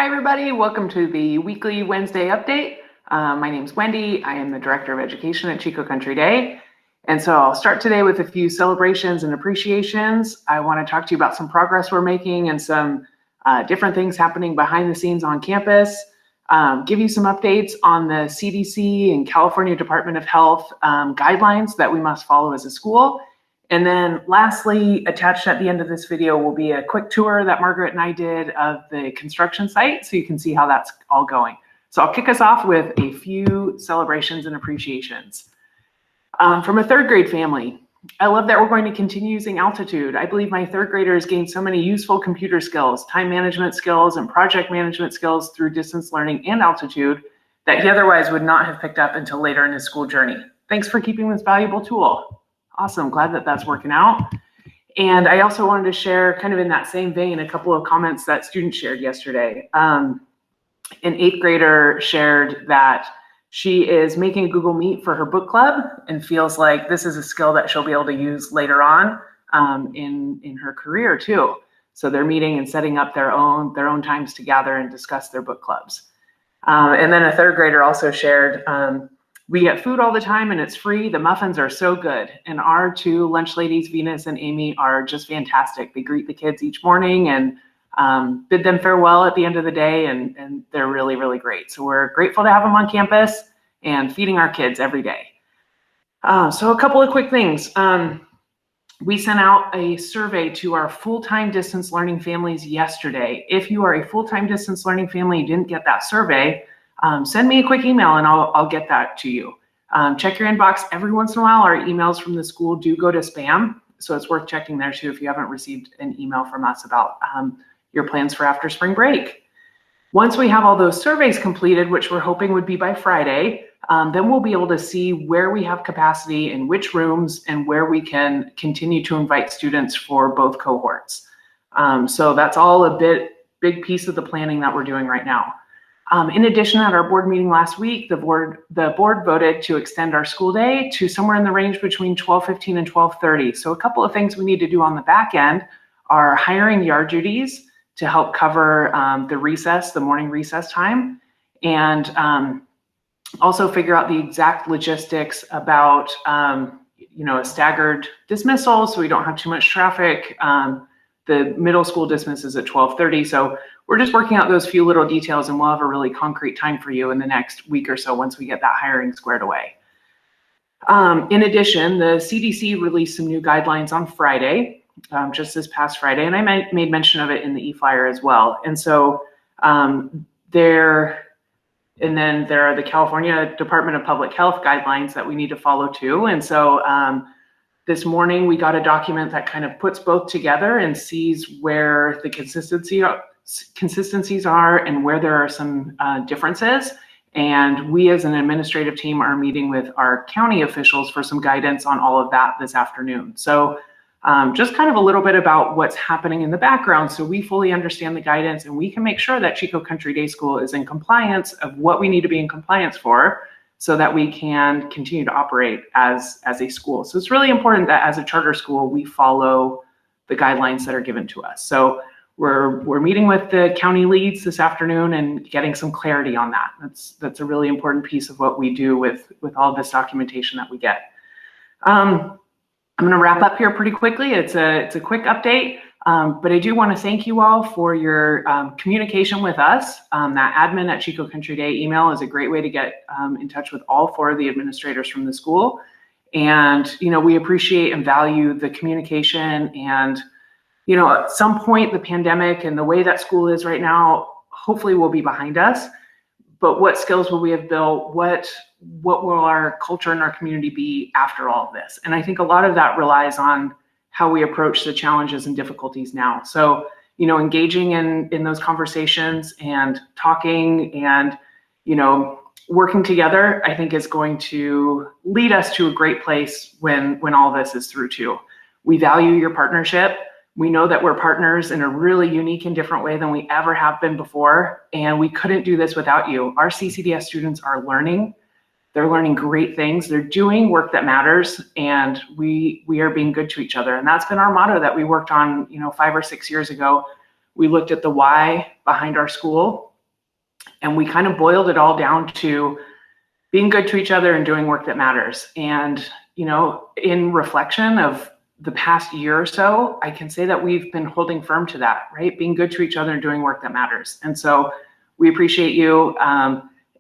Hi, everybody. Welcome to the weekly Wednesday update. My name is Wendy. I am the Director of Education at Chico Country Day. And so I'll start today with a few celebrations and appreciations. I want to talk to you about some progress we're making and some different things happening behind the scenes on campus. Give you some updates on the CDC and California Department of Health guidelines that we must follow as a school. And then lastly, attached at the end of this video will be a quick tour that Margaret and I did of the construction site so you can see how that's all going. So I'll kick us off with a few celebrations and appreciations. From a third grade family, I love that we're going to continue using Altitude. I believe my third graders gained so many useful computer skills, time management skills, and project management skills through distance learning and Altitude that he otherwise would not have picked up until later in his school journey. Thanks for keeping this valuable tool. Awesome, glad that that's working out. And I also wanted to share, kind of in that same vein, a couple of comments that students shared yesterday. An 8th grader shared that she is making a Google Meet for her book club and feels like this is a skill that she'll be able to use later on in her career too. So they're meeting and setting up their own times to gather and discuss their book clubs. And then a 3rd grader also shared, we get food all the time and it's free. The muffins are so good. And our 2 lunch ladies, Venus and Amy, are just fantastic. They greet the kids each morning and bid them farewell at the end of the day. And they're really, really great. So we're grateful to have them on campus and feeding our kids every day. So a couple of quick things. We sent out a survey to our full-time distance learning families yesterday. If you are a full-time distance learning family and didn't get that survey, send me a quick email and I'll get that to you. Check your inbox every once in a while. Our emails from the school do go to spam, so it's worth checking there too if you haven't received an email from us about your plans for after spring break. Once we have all those surveys completed, which we're hoping would be by Friday, then we'll be able to see where we have capacity in which rooms and where we can continue to invite students for both cohorts. So that's all a big piece of the planning that we're doing right now. In addition, at our board meeting last week, the board voted to extend our school day to somewhere in the range between 12:15 and 12:30. So a couple of things we need to do on the back end are hiring yard duties to help cover the morning recess time, and also figure out the exact logistics about a staggered dismissal so we don't have too much traffic. The middle school dismisses at 12:30, so we're just working out those few little details, and we'll have a really concrete time for you in the next week or so once we get that hiring squared away. In addition, the CDC released some new guidelines on Friday, just this past Friday, and I made mention of it in the e-flyer as well. And so there are the California Department of Public Health guidelines that we need to follow too. And so this morning we got a document that kind of puts both together and sees where the consistencies are and where there are some differences. And we as an administrative team are meeting with our county officials for some guidance on all of that this afternoon. So just kind of a little bit about what's happening in the background so we fully understand the guidance and we can make sure that Chico Country Day School is in compliance of what we need to be in compliance for so that we can continue to operate as a school. So it's really important that as a charter school, we follow the guidelines that are given to us. So we're meeting with the county leads this afternoon and getting some clarity on that. That's a really important piece of what we do with all this documentation that we get. I'm going to wrap up here pretty quickly. It's a quick update, but I do want to thank you all for your communication with us. That admin at Chico Country Day email is a great way to get in touch with all 4 of the administrators from the school. And, we appreciate and value the communication. And, at some point, the pandemic and the way that school is right now, hopefully will be behind us. But what skills will we have built? What will our culture and our community be after all of this? And I think a lot of that relies on how we approach the challenges and difficulties now. So, engaging in those conversations and talking and, working together, I think is going to lead us to a great place when all this is through too. We value your partnership. We know that we're partners in a really unique and different way than we ever have been before. And we couldn't do this without you. Our CCDS students are learning. They're learning great things. They're doing work that matters, and we are being good to each other. And that's been our motto that we worked on, 5 or 6 years ago. We looked at the why behind our school, And we kind of boiled it all down to being good to each other and doing work that matters. And, you know, in reflection of the past year or so, I can say that we've been holding firm to that, right? Being good to each other and doing work that matters. And so we appreciate you.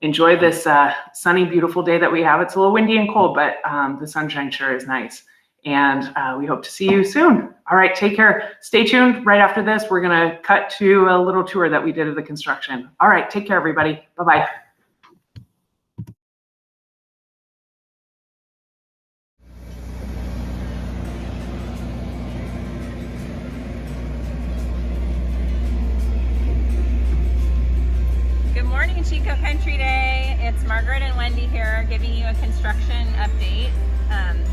Enjoy this sunny, beautiful day that we have. It's a little windy and cold, but the sunshine sure is nice. And we hope to see you soon. All right, take care. Stay tuned. Right after this, we're gonna cut to a little tour that we did of the construction. All right, take care, everybody. Bye-bye. Good morning, Chico Country Day. It's Margaret and Wendy here giving you a construction update.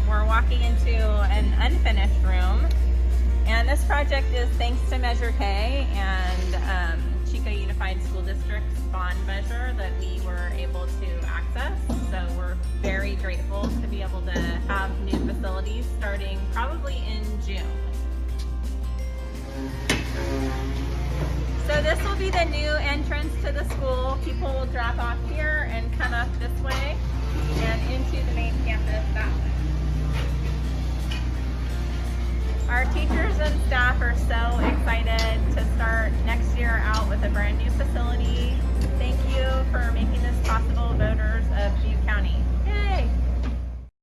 We're walking into an unfinished room, and this project is thanks to Measure K and Chico Unified School District's bond measure that we were able to access. So we're very grateful to be able to have new facilities starting probably in June. So this will be the new entrance to the school. People will drop off here and come up this way and into the main campus that way. Our teachers and staff are set